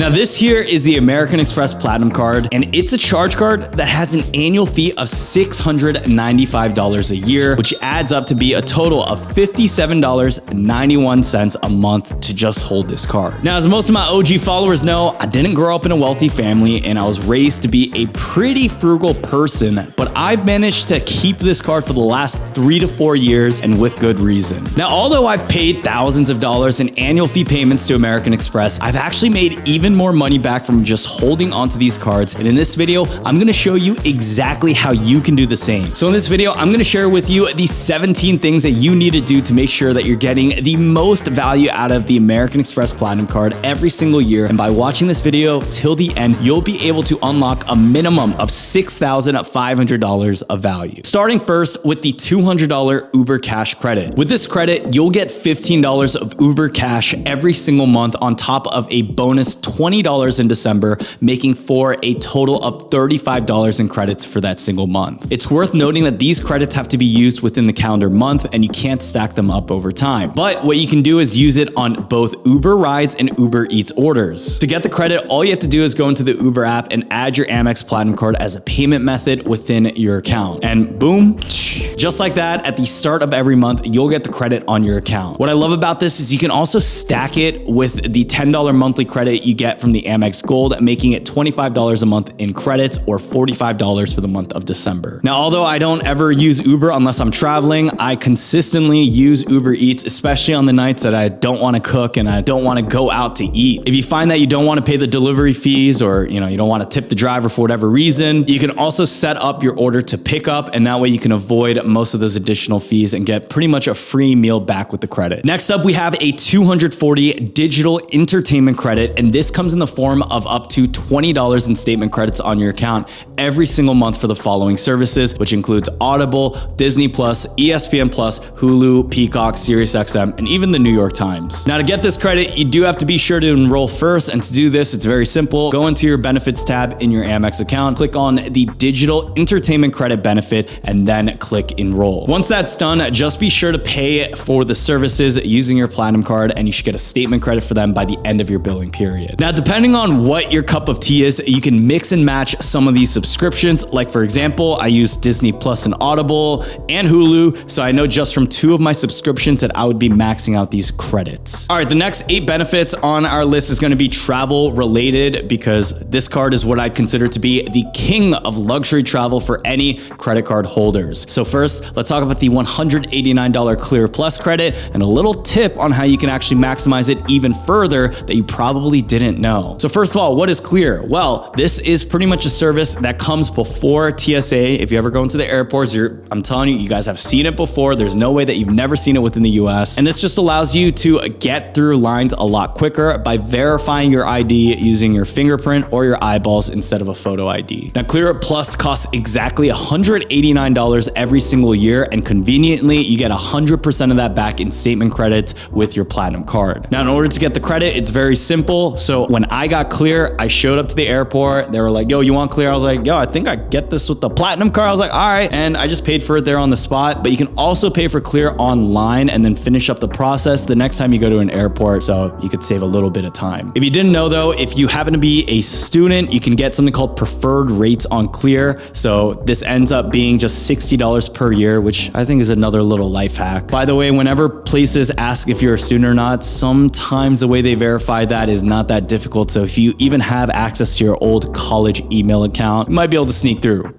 Now this here is the American Express Platinum Card, and it's a charge card that has an annual fee of $695 a year, which adds up to be a total of $57.91 a month to just hold this card. Now, as most of my OG followers know, I didn't grow up in a wealthy family and I was raised to be a pretty frugal person, but I've managed to keep this card for the last 3 to 4 years, and with good reason. Now, although I've paid thousands of dollars in annual fee payments to American Express, I've actually made even more money back from just holding onto these cards. And in this video, I'm gonna show you exactly how you can do the same. So in this video, I'm gonna share with you the 17 things that you need to do to make sure that you're getting the most value out of the American Express Platinum Card every single year. And by watching this video till the end, you'll be able to unlock a minimum of $6,500 of value. Starting first with the $200 Uber Cash credit. With this credit, you'll get $15 of Uber Cash every single month on top of a bonus $20 in December, making for a total of $35 in credits for that single month. It's worth noting that these credits have to be used within the calendar month and you can't stack them up over time. But what you can do is use it on both Uber Rides and Uber Eats orders. To get the credit, all you have to do is go into the Uber app and add your Amex Platinum Card as a payment method within your account. And boom, just like that, at the start of every month, you'll get the credit on your account. What I love about this is you can also stack it with the $10 monthly credit you get from the Amex Gold, making it $25 a month in credits or $45 for the month of December. Now, although I don't ever use Uber unless I'm traveling, I consistently use Uber Eats, especially on the nights that I don't want to cook and I don't want to go out to eat. If you find that you don't want to pay the delivery fees, or you don't want to tip the driver for whatever reason, you can also set up your order to pick up, and that way you can avoid most of those additional fees and get pretty much a free meal back with the credit. Next up, we have a 240 digital entertainment credit, and this comes in the form of up to $20 in statement credits on your account every single month for the following services, which includes Audible, Disney Plus, ESPN Plus, Hulu, Peacock, SiriusXM, and even the New York Times. Now, to get this credit, you do have to be sure to enroll first, and to do this, it's very simple. Go into your benefits tab in your Amex account, click on the digital entertainment credit benefit, and then click enroll. Once that's done, just be sure to pay for the services using your Platinum Card, and you should get a statement credit for them by the end of your billing period. Now, depending on what your cup of tea is, you can mix and match some of these subscriptions. Like for example, I use Disney Plus and Audible and Hulu, so I know just from 2 of my subscriptions that I would be maxing out these credits. All right, the next 8 benefits on our list is going to be travel related, because this card is what I'd consider to be the king of luxury travel for any credit card holders. So first, let's talk about the $189 Clear Plus credit and a little tip on how you can actually maximize it even further that you probably didn't know. So first of all, what is Clear? Well, this is pretty much a service that comes before TSA. If you ever go into the airports, I'm telling you, you guys have seen it before. There's no way that you've never seen it within the US. And this just allows you to get through lines a lot quicker by verifying your ID using your fingerprint or your eyeballs instead of a photo ID. Now, Clear Plus costs exactly $189 every single year, and conveniently, you get 100% of that back in statement credits with your Platinum Card. Now, in order to get the credit, it's very simple. So when I got Clear, I showed up to the airport. They were like, yo, you want Clear? I was like, yo, I think I get this with the Platinum Card. I was like, all right. And I just paid for it there on the spot. But you can also pay for Clear online and then finish up the process the next time you go to an airport, so you could save a little bit of time. If you didn't know though, if you happen to be a student, you can get something called preferred rates on Clear. So this ends up being just $60 per year, which I think is another little life hack. By the way, whenever places ask if you're a student or not, sometimes the way they verify that is not that difficult. So if you even have access to your old college email account, you might be able to sneak through.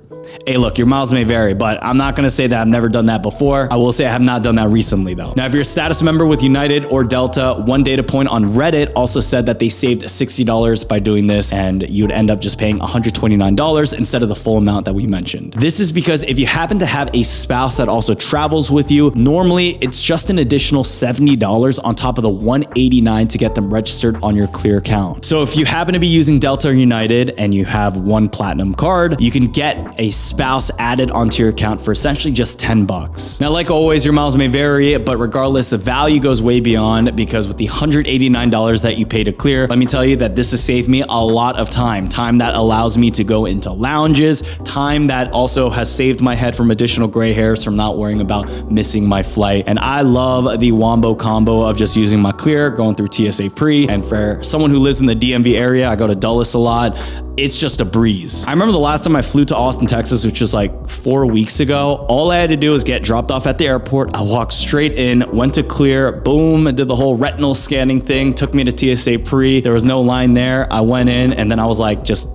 Hey, look, your miles may vary, but I'm not gonna say that I've never done that before. I will say I have not done that recently though. Now, if you're a status member with United or Delta, one data point on Reddit also said that they saved $60 by doing this, and you'd end up just paying $129 instead of the full amount that we mentioned. This is because if you happen to have a spouse that also travels with you, normally it's just an additional $70 on top of the $189 to get them registered on your Clear account. So if you happen to be using Delta or United and you have one Platinum Card, you can get a spouse added onto your account for essentially just 10 bucks. Now, like always, your miles may vary, but regardless, the value goes way beyond, because with the $189 that you pay to clear, let me tell you that this has saved me a lot of time that allows me to go into lounges, time that also has saved my head from additional gray hairs from not worrying about missing my flight. And I love the wombo combo of just using my clear, going through TSA pre. And for someone who lives in the DMV area, I go to Dulles a lot. It's just a breeze. I remember the last time I flew to Austin, Texas, which was like 4 weeks ago. All I had to do was get dropped off at the airport. I walked straight in, went to clear, boom, did the whole retinal scanning thing, took me to TSA pre. There was no line there. I went in, and then I was like, just,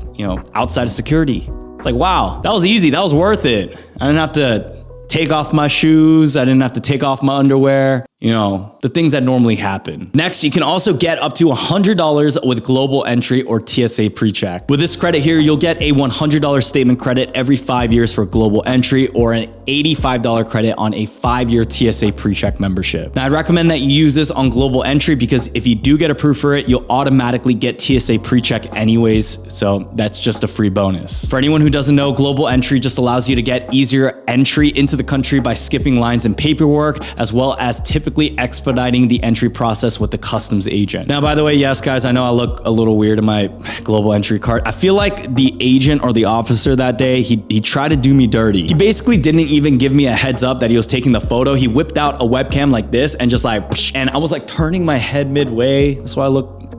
outside of security. It's like, wow, that was easy. That was worth it. I didn't have to take off my shoes. I didn't have to take off my underwear. The things that normally happen. Next, you can also get up to $100 with Global Entry or TSA PreCheck. With this credit here, you'll get a $100 statement credit every 5 years for Global Entry, or an $85 credit on a 5-year TSA PreCheck membership. Now, I'd recommend that you use this on Global Entry, because if you do get approved for it, you'll automatically get TSA PreCheck anyways, so that's just a free bonus. For anyone who doesn't know, Global Entry just allows you to get easier entry into the country by skipping lines and paperwork, as well as typically expediting the entry process with the customs agent. Now, by the way, yes, guys, I know I look a little weird in my Global Entry card. I feel like the agent or the officer that day, he tried to do me dirty. He basically didn't even give me a heads up that he was taking the photo. He whipped out a webcam like this and just like, and I was like turning my head midway. That's why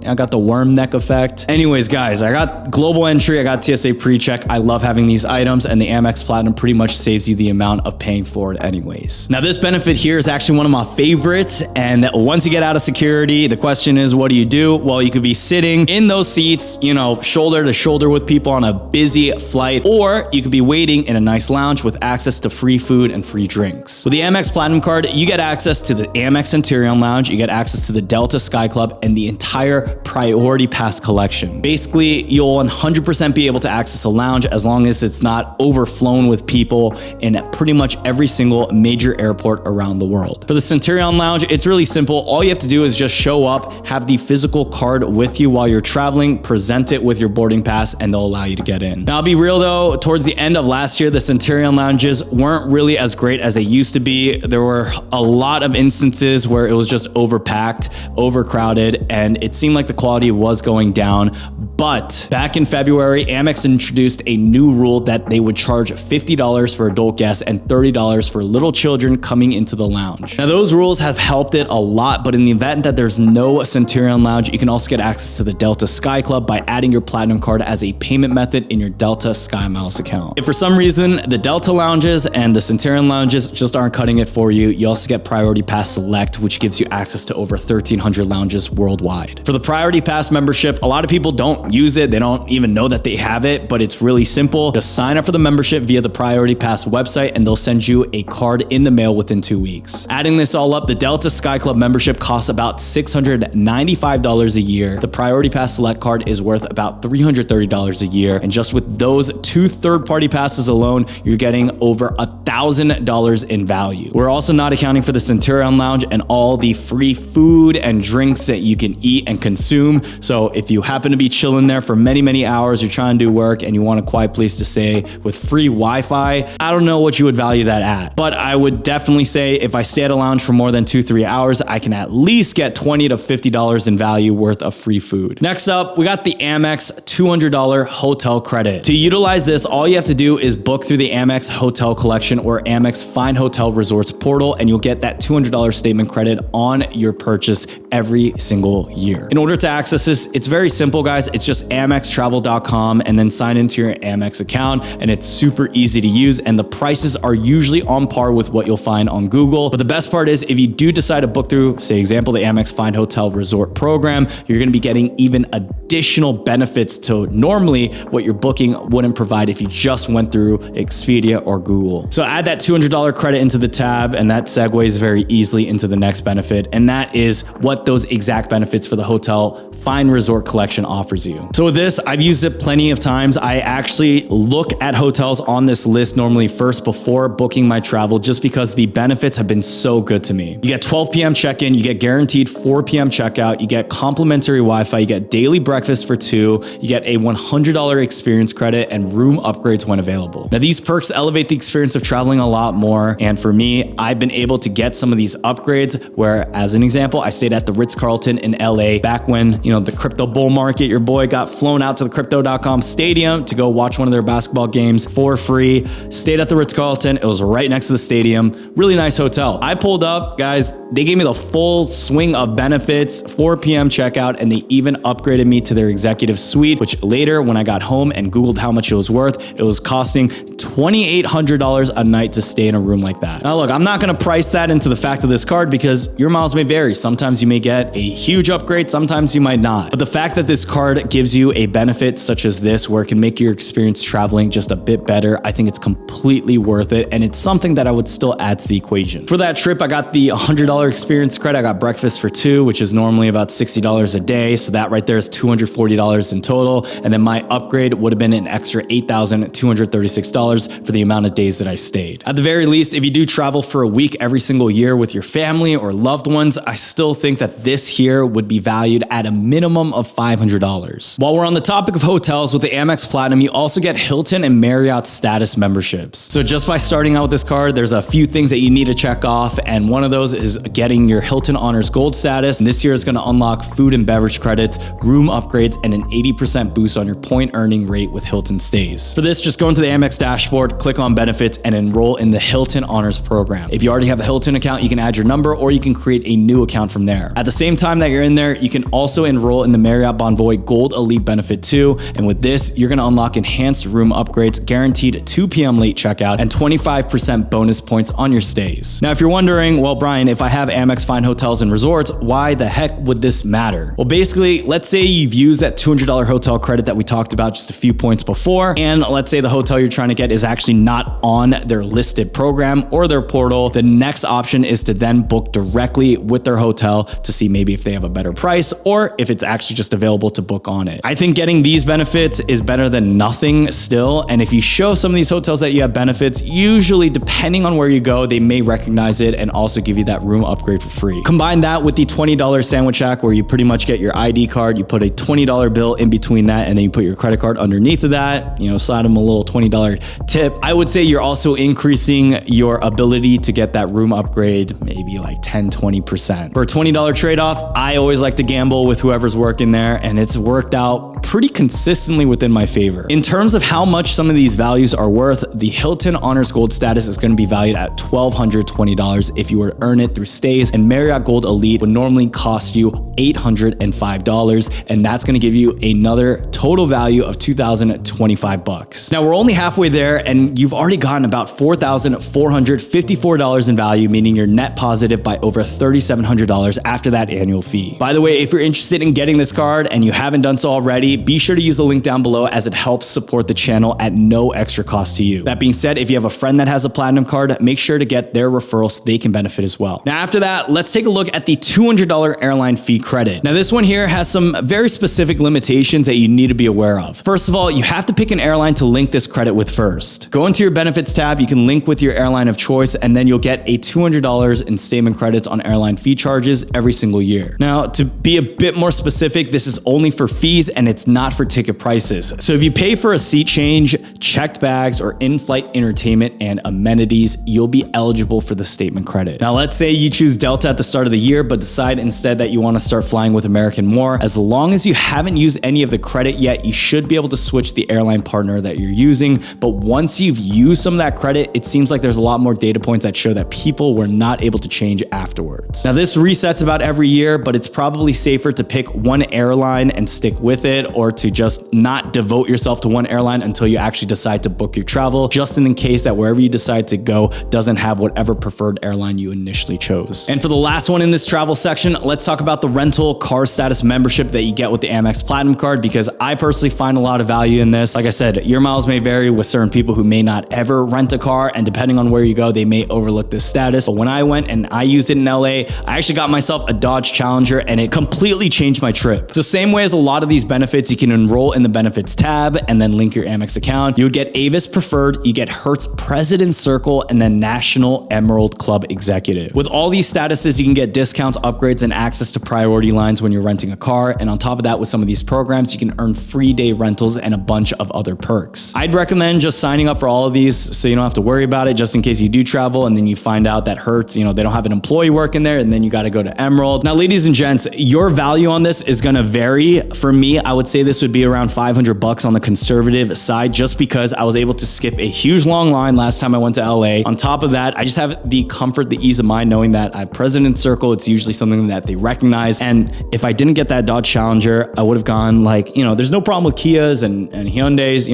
I got the worm neck effect. Anyways, guys, I got Global Entry, I got TSA PreCheck. I love having these items, and the Amex Platinum pretty much saves you the amount of paying for it anyways. Now, this benefit here is actually one of my favorites, and once you get out of security, the question is, what do you do? Well, you could be sitting in those seats, shoulder to shoulder with people on a busy flight, or you could be waiting in a nice lounge with access to free food and free drinks. With the Amex Platinum card, you get access to the Amex Centurion Lounge, you get access to the Delta Sky Club, and the entire Priority Pass collection. Basically, you'll 100% be able to access a lounge as long as it's not overflown with people in pretty much every single major airport around the world. For the Centurion Lounge, it's really simple. All you have to do is just show up, have the physical card with you while you're traveling, present it with your boarding pass, and they'll allow you to get in. Now, I'll be real though, towards the end of last year, the Centurion Lounges weren't really as great as they used to be. There were a lot of instances where it was just overpacked, overcrowded, and it seemed like the quality was going down. But back in February, Amex introduced a new rule that they would charge $50 for adult guests and $30 for little children coming into the lounge. Now, those rules have helped it a lot, but in the event that there's no Centurion Lounge, you can also get access to the Delta Sky Club by adding your Platinum card as a payment method in your Delta Sky Miles account. If for some reason the Delta Lounges and the Centurion Lounges just aren't cutting it for you, you also get Priority Pass Select, which gives you access to over 1,300 lounges worldwide. For the Priority Pass membership, a lot of people don't use it. They don't even know that they have it, but it's really simple. Just sign up for the membership via the Priority Pass website, and they'll send you a card in the mail within 2 weeks. Adding this all up, the Delta Sky Club membership costs about $695 a year. The Priority Pass Select card is worth about $330 a year. And just with those 2 third-party passes alone, you're getting over $1,000 in value. We're also not accounting for the Centurion Lounge and all the free food and drinks that you can eat and consume. So if you happen to be chilling there for many, many hours, you're trying to do work and you want a quiet place to stay with free Wi-Fi, I don't know what you would value that at. But I would definitely say if I stay at a lounge for more than 2-3 hours, I can at least get $20 to $50 in value worth of free food. Next up, we got the Amex $200 hotel credit. To utilize this, all you have to do is book through the Amex Hotel Collection or Amex Fine Hotel Resorts portal, and you'll get that $200 statement credit on your purchase every single year. In order to access this, it's very simple, guys. It's just amextravel.com and then sign into your Amex account, and it's super easy to use, and the prices are usually on par with what you'll find on Google. But the best part is if you do decide to book through, say example, the Amex Fine Hotel Resort program, you're going to be getting even additional benefits to normally what your booking wouldn't provide if you just went through Expedia or Google. So add that $200 credit into the tab, and that segues very easily into the next benefit, and that is what those exact benefits for the hotel Fine Resort Collection offers you. So with this, I've used it plenty of times. I actually look at hotels on this list normally first before booking my travel, just because the benefits have been so good to me. You get 12 p.m. check-in, you get guaranteed 4 p.m. checkout, you get complimentary Wi-Fi, you get daily breakfast for 2, you get a $100 experience credit and room upgrades when available. Now these perks elevate the experience of traveling a lot more. And for me, I've been able to get some of these upgrades where, as an example, I stayed at the Ritz-Carlton in LA back when, the crypto bull market, your boy got flown out to the Crypto.com stadium to go watch one of their basketball games for free. Stayed at the Ritz-Carlton. It was right next to the stadium. Really nice hotel. I pulled up, guys, they gave me the full swing of benefits, 4 p.m. checkout, and they even upgraded me to their executive suite, which later when I got home and Googled how much it was worth, it was costing $2,800 a night to stay in a room like that. Now look, I'm not gonna price that into the fact of this card because your miles may vary. Sometimes you may get a huge upgrade, sometimes you might not. But the fact that this card gives you a benefit such as this, where it can make your experience traveling just a bit better, I think it's completely worth it. And it's something that I would still add to the equation. For that trip, I got the $100 experience credit. I got breakfast for 2, which is normally about $60 a day. So that right there is $240 in total. And then my upgrade would have been an extra $8,236 for the amount of days that I stayed. At the very least, if you do travel for a week every single year with your family or loved ones, I still think that this here would be valued at a minimum of $500. While we're on the topic of hotels, with the Amex Platinum, you also get Hilton and Marriott status memberships. So just by starting out with this card, there's a few things that you need to check off, and one of those is getting your Hilton Honors Gold status. And this year is going to unlock food and beverage credits, room upgrades, and an 80% boost on your point earning rate with Hilton stays. For this, just go into the Amex dashboard, click on benefits, and enroll in the Hilton Honors program. If you already have a Hilton account, you can add your number or you can create a new account from there. At the same time that you're in there, you can also enroll in the Marriott Bonvoy Gold Elite benefit too. And with this, you're going to unlock enhanced room upgrades, guaranteed 2 p.m. late checkout, and 25% bonus points on your stays. Now, if you're wondering, well, Brian, if I have Amex Fine Hotels and Resorts, why the heck would this matter? Well, basically, let's say you've used that $200 hotel credit that we talked about just a few points before, and let's say the hotel you're trying to get is actually not on their listed program or their portal. The next option is to then book directly with their hotel to see maybe if they have a better price or if it's actually just available to book on it. I think getting these benefits is better than nothing still. And if you show some of these hotels that you have benefits, usually depending on where you go, they may recognize it and also give you that room upgrade for free. Combine that with the $20 sandwich hack, where you pretty much get your ID card, you put a $20 bill in between that, and then you put your credit card underneath of that, slide them a little $20 tip. I would say you're also increasing your ability to get that room upgrade, maybe like 10-20%. For a $20 trade-off, I always like to gamble with whoever's working there, and it's worked out pretty consistently within my favor. In terms of how much some of these values are worth, the Hilton Honors Gold status is going to be valued at $1,220 if you were to earn it through stays, and Marriott Gold Elite would normally cost you $805, and that's going to give you another total value of $2,025. Now we're only halfway there, and you've already gotten about $4,454 in value, meaning you're net positive by over $3,700 after that annual fee. By the way, if you're interested in getting this card and you haven't done so already, be sure to use the link down below, as it helps support the channel at no extra cost to you. That being said, if you have a friend that has a platinum card, make sure to get their referral so they can benefit as well. Now after that, let's take a look at the $200 airline fee credit. Now this one here has some very specific limitations that you need to be aware of. First of all, you have to pick an airline to link this credit with first. Go into your benefits tab, you can link with your airline of choice, and then you'll get a $200 in statement credits on airline fee charges every single year. Now, to be a bit more specific, this is only for fees and it's not for ticket prices. So if you pay for a seat change, checked bags, or in-flight entertainment and amenities, you'll be eligible for the statement credit. Now, let's say you choose Delta at the start of the year, but decide instead that you want to start flying with American more. As long as you haven't used any of the credit yet, you should be able to switch the airline partner that you're using. But once you've used some of that credit, it seems like there's a lot more data points that show that people were not able to change afterwards. Now, this resets about every year, but it's probably safer to pick one airline and stick with it, or to just not devote yourself to one airline until you actually decide to book your travel, just in the case that wherever you decide to go doesn't have whatever preferred airline you initially chose. those. And for the last one in this travel section, let's talk about the rental car status membership that you get with the Amex Platinum card, because I personally find a lot of value in this. Like I said, your miles may vary with certain people who may not ever rent a car, and depending on where you go, they may overlook this status. But when I went and I used it in LA, I actually got myself a Dodge Challenger and it completely changed my trip. So same way as a lot of these benefits, you can enroll in the benefits tab and then link your Amex account. You would get Avis Preferred, you get Hertz President Circle, and then National Emerald Club Executive. With all these statuses, you can get discounts, upgrades, and access to priority lines when you're renting a car. And on top of that, with some of these programs, you can earn free day rentals and a bunch of other perks. I'd recommend just signing up for all of these so you don't have to worry about it, just in case you do travel and then you find out that Hertz, they don't have an employee working there, and then you got to go to Emerald. Now, ladies and gents, your value on this is going to vary. For me, I would say this would be around $500 on the conservative side, just because I was able to skip a huge long line last time I went to LA. On top of that, I just have the comfort, the ease of mind knowing that I have President Circle. It's usually something that they recognize. And if I didn't get that Dodge Challenger, I would have gone there's no problem with Kias and Hyundais.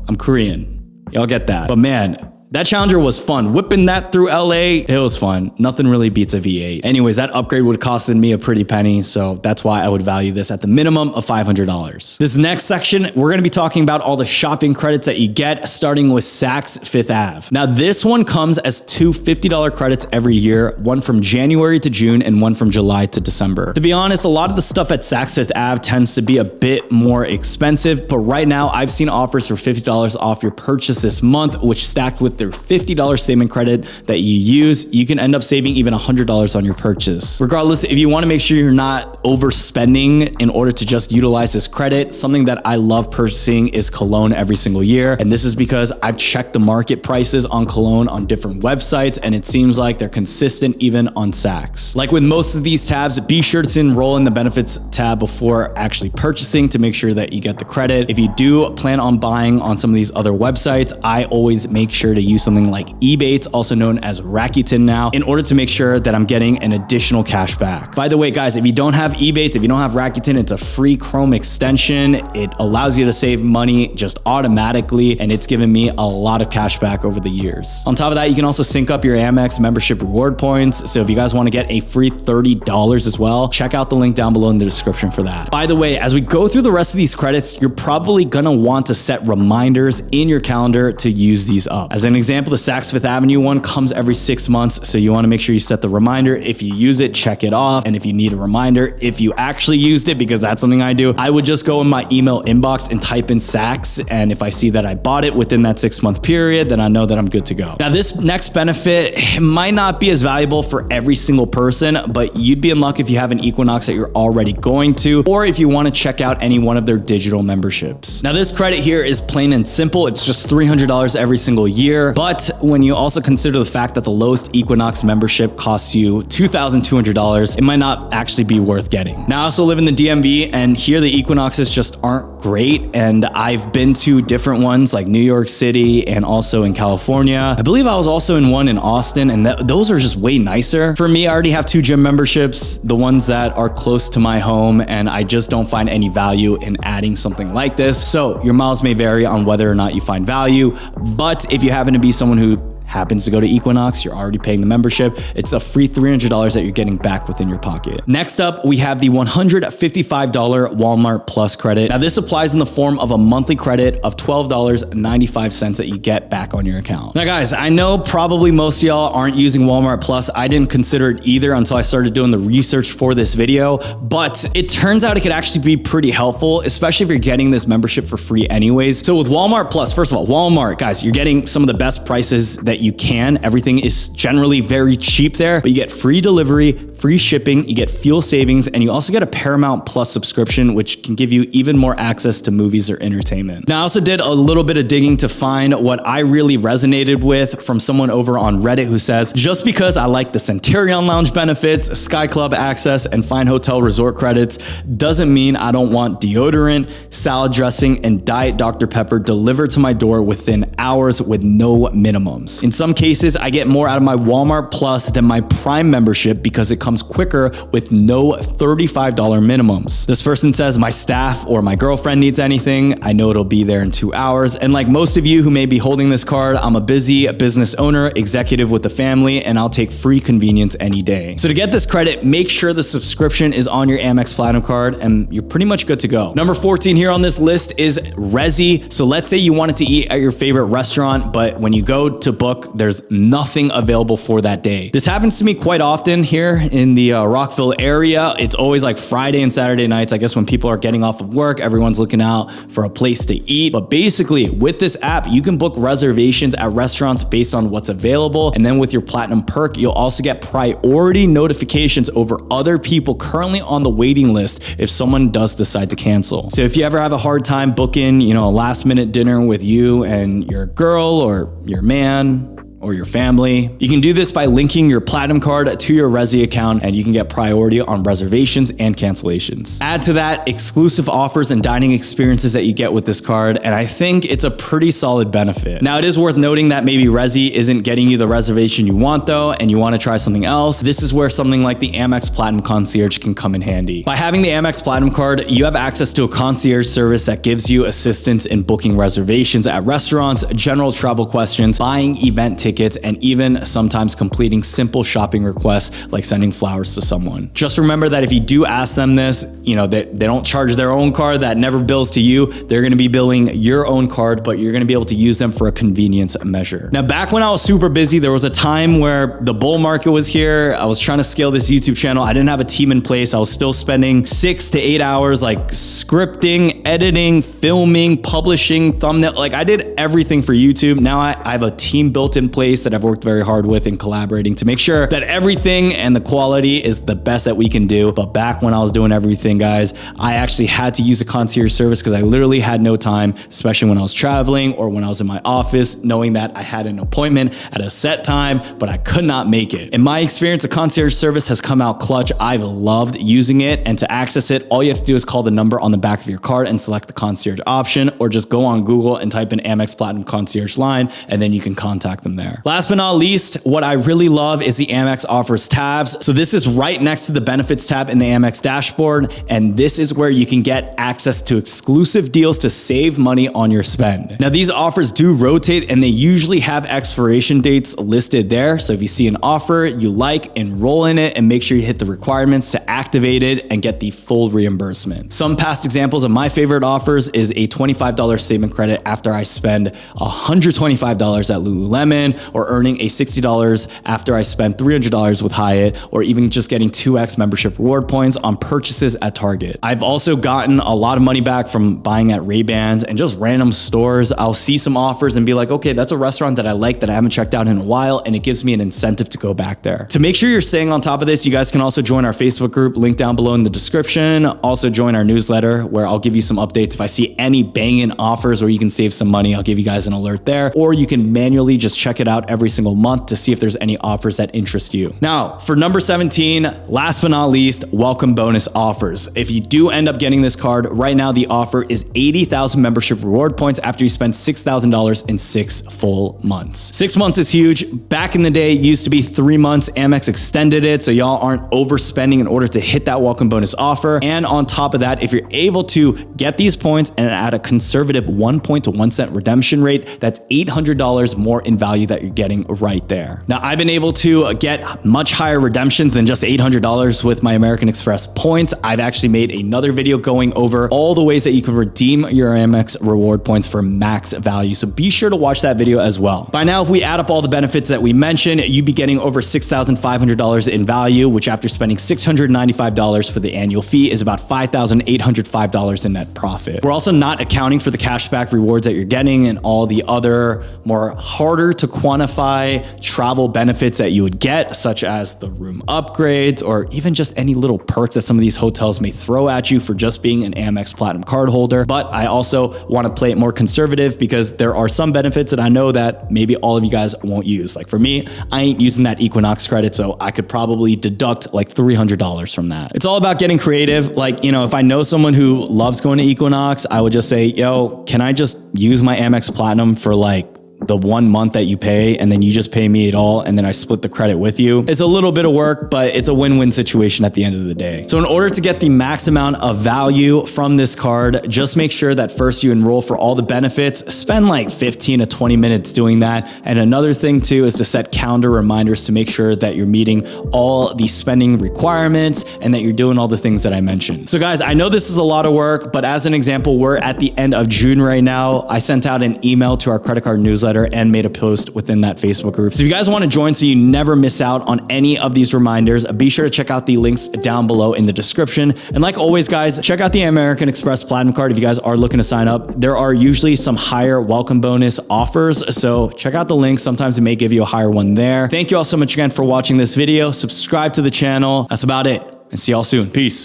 I'm Korean. Y'all get that. But man, that Challenger was fun. Whipping that through LA, it was fun. Nothing really beats a V8. Anyways, that upgrade would have costed me a pretty penny, so that's why I would value this at the minimum of $500. This next section, we're gonna be talking about all the shopping credits that you get, starting with Saks Fifth Ave. Now, this one comes as two $50 credits every year, one from January to June and one from July to December. To be honest, a lot of the stuff at Saks Fifth Ave tends to be a bit more expensive, but right now I've seen offers for $50 off your purchase this month, which stacked with their $50 statement credit that you use, you can end up saving even $100 on your purchase. Regardless, if you want to make sure you're not overspending in order to just utilize this credit, something that I love purchasing is cologne every single year. And this is because I've checked the market prices on cologne on different websites, and it seems like they're consistent even on Saks. Like with most of these tabs, be sure to enroll in the benefits tab before actually purchasing to make sure that you get the credit. If you do plan on buying on some of these other websites, I always make sure to use something like Ebates, also known as Rakuten now, in order to make sure that I'm getting an additional cash back. By the way, guys, if you don't have Ebates, if you don't have Rakuten, it's a free Chrome extension. It allows you to save money just automatically, and it's given me a lot of cash back over the years. On top of that, you can also sync up your Amex membership reward points. So if you guys want to get a free $30 as well, check out the link down below in the description for that. By the way, as we go through the rest of these credits, you're probably gonna want to set reminders in your calendar to use these up. As an example, the Saks Fifth Avenue one comes every 6 months, so you want to make sure you set the reminder. If you use it, check it off. And if you need a reminder, if you actually used it, because that's something I do, I would just go in my email inbox and type in Saks, and if I see that I bought it within that 6-month period, then I know that I'm good to go. Now, this next benefit might not be as valuable for every single person, but you'd be in luck if you have an Equinox that you're already going to, or if you want to check out any one of their digital memberships. Now, this credit here is plain and simple. It's just $300 every single year, but when you also consider the fact that the lowest Equinox membership costs you $2,200, it might not actually be worth getting. Now, I also live in the DMV, and here the Equinoxes just aren't great, and I've been to different ones like New York City and also in California. I believe I was also in one in Austin, and those are just way nicer. For me, I already have 2 gym memberships, the ones that are close to my home, and I just don't find any value in adding something like this. So your miles may vary on whether or not you find value, but if you happen to be someone who happens to go to Equinox, you're already paying the membership, it's a free $300 that you're getting back within your pocket. Next up, we have the $155 Walmart Plus credit. Now, this applies in the form of a monthly credit of $12.95 that you get back on your account. Now, guys, I know probably most of y'all aren't using Walmart Plus. I didn't consider it either until I started doing the research for this video, but it turns out it could actually be pretty helpful, especially if you're getting this membership for free anyways. So with Walmart Plus, first of all, Walmart, guys, you're getting some of the best prices that you can. Everything is generally very cheap there, but you get free delivery, free shipping, you get fuel savings, and you also get a Paramount Plus subscription, which can give you even more access to movies or entertainment. Now, I also did a little bit of digging to find what I really resonated with from someone over on Reddit who says, just because I like the Centurion Lounge benefits, Sky Club access, and fine hotel resort credits doesn't mean I don't want deodorant, salad dressing, and Diet Dr. Pepper delivered to my door within hours with no minimums. In some cases, I get more out of my Walmart Plus than my Prime membership because it comes quicker with no $35 minimums. This person says my staff or my girlfriend needs anything, I know it'll be there in 2 hours. And like most of you who may be holding this card, I'm a busy business owner, executive with a family, and I'll take free convenience any day. So to get this credit, make sure the subscription is on your Amex Platinum card and you're pretty much good to go. Number 14 here on this list is Resy. So let's say you wanted to eat at your favorite restaurant, but when you go to book, there's nothing available for that day. This happens to me quite often here in the Rockville area. It's always like Friday and Saturday nights. I guess when people are getting off of work, everyone's looking out for a place to eat. But basically with this app, you can book reservations at restaurants based on what's available. And then with your Platinum perk, you'll also get priority notifications over other people currently on the waiting list if someone does decide to cancel. So if you ever have a hard time booking, a last minute dinner with you and your girl or your man, or your family. You can do this by linking your Platinum card to your Resy account and you can get priority on reservations and cancellations. Add to that exclusive offers and dining experiences that you get with this card, and I think it's a pretty solid benefit. Now, it is worth noting that maybe Resy isn't getting you the reservation you want though, and you want to try something else. This is where something like the Amex Platinum Concierge can come in handy. By having the Amex Platinum card, you have access to a concierge service that gives you assistance in booking reservations at restaurants, general travel questions, buying event tickets, and even sometimes completing simple shopping requests like sending flowers to someone. Just remember that if you do ask them this, they don't charge their own card that never bills to you. They're gonna be billing your own card, but you're gonna be able to use them for a convenience measure. Now, back when I was super busy, there was a time where the bull market was here. I was trying to scale this YouTube channel. I didn't have a team in place. I was still spending 6 to 8 hours like scripting, editing, filming, publishing, thumbnail. Like I did everything for YouTube. Now I have a team built in place that I've worked very hard with in collaborating to make sure that everything and the quality is the best that we can do. But back when I was doing everything, guys, I actually had to use a concierge service because I literally had no time, especially when I was traveling or when I was in my office, knowing that I had an appointment at a set time, but I could not make it. In my experience, the concierge service has come out clutch. I've loved using it, and to access it, all you have to do is call the number on the back of your card and select the concierge option, or just go on Google and type in Amex Platinum Concierge line, and then you can contact them there. Last but not least, what I really love is the Amex offers tabs. So this is right next to the benefits tab in the Amex dashboard. And this is where you can get access to exclusive deals to save money on your spend. Now, these offers do rotate and they usually have expiration dates listed there. So if you see an offer you like, enroll in it and make sure you hit the requirements to activate it and get the full reimbursement. Some past examples of my favorite offers is a $25 statement credit after I spend $125 at Lululemon, or earning a $60 after I spend $300 with Hyatt, or even just getting 2x membership reward points on purchases at Target. I've also gotten a lot of money back from buying at Ray-Bans and just random stores. I'll see some offers and be like, okay, that's a restaurant that I like that I haven't checked out in a while, and it gives me an incentive to go back there. To make sure you're staying on top of this, you guys can also join our Facebook group, link down below in the description. Also join our newsletter where I'll give you some updates. If I see any banging offers where you can save some money, I'll give you guys an alert there, or you can manually just check it out every single month to see if there's any offers that interest you. Now, for number 17, last but not least, welcome bonus offers. If you do end up getting this card, right now the offer is 80,000 membership reward points after you spend $6,000 in 6 full months. 6 months is huge. Back in the day, it used to be 3 months. Amex extended it so y'all aren't overspending in order to hit that welcome bonus offer. And on top of that, if you're able to get these points and at a conservative 1 point to 1 cent redemption rate, that's $800 more in value that you're getting right there. Now, I've been able to get much higher redemptions than just $800 with my American Express points. I've actually made another video going over all the ways that you can redeem your Amex reward points for max value. So be sure to watch that video as well. By now, if we add up all the benefits that we mentioned, you'd be getting over $6,500 in value, which after spending $695 for the annual fee is about $5,805 in net profit. We're also not accounting for the cashback rewards that you're getting and all the other more harder to quantify travel benefits that you would get, such as the room upgrades or even just any little perks that some of these hotels may throw at you for just being an Amex Platinum card holder. But I also want to play it more conservative because there are some benefits that I know that maybe all of you guys won't use. Like for me, I ain't using that Equinox credit, so I could probably deduct like $300 from that. It's all about getting creative. Like, if I know someone who loves going to Equinox, I would just say, yo, can I just use my Amex Platinum for like the 1 month that you pay and then you just pay me it all and then I split the credit with you. It's a little bit of work, but it's a win-win situation at the end of the day. So in order to get the max amount of value from this card, just make sure that first you enroll for all the benefits. Spend like 15 to 20 minutes doing that. And another thing too is to set calendar reminders to make sure that you're meeting all the spending requirements and that you're doing all the things that I mentioned. So guys, I know this is a lot of work, but as an example, we're at the end of June right now. I sent out an email to our credit card newsletter and made a post within that Facebook group. So if you guys want to join so you never miss out on any of these reminders, be sure to check out the links down below in the description. And like always, guys, check out the American Express Platinum card if you guys are looking to sign up. There are usually some higher welcome bonus offers, so check out the link. Sometimes it may give you a higher one there. Thank you all so much again for watching this video. Subscribe to the channel. That's about it, and see y'all soon. Peace.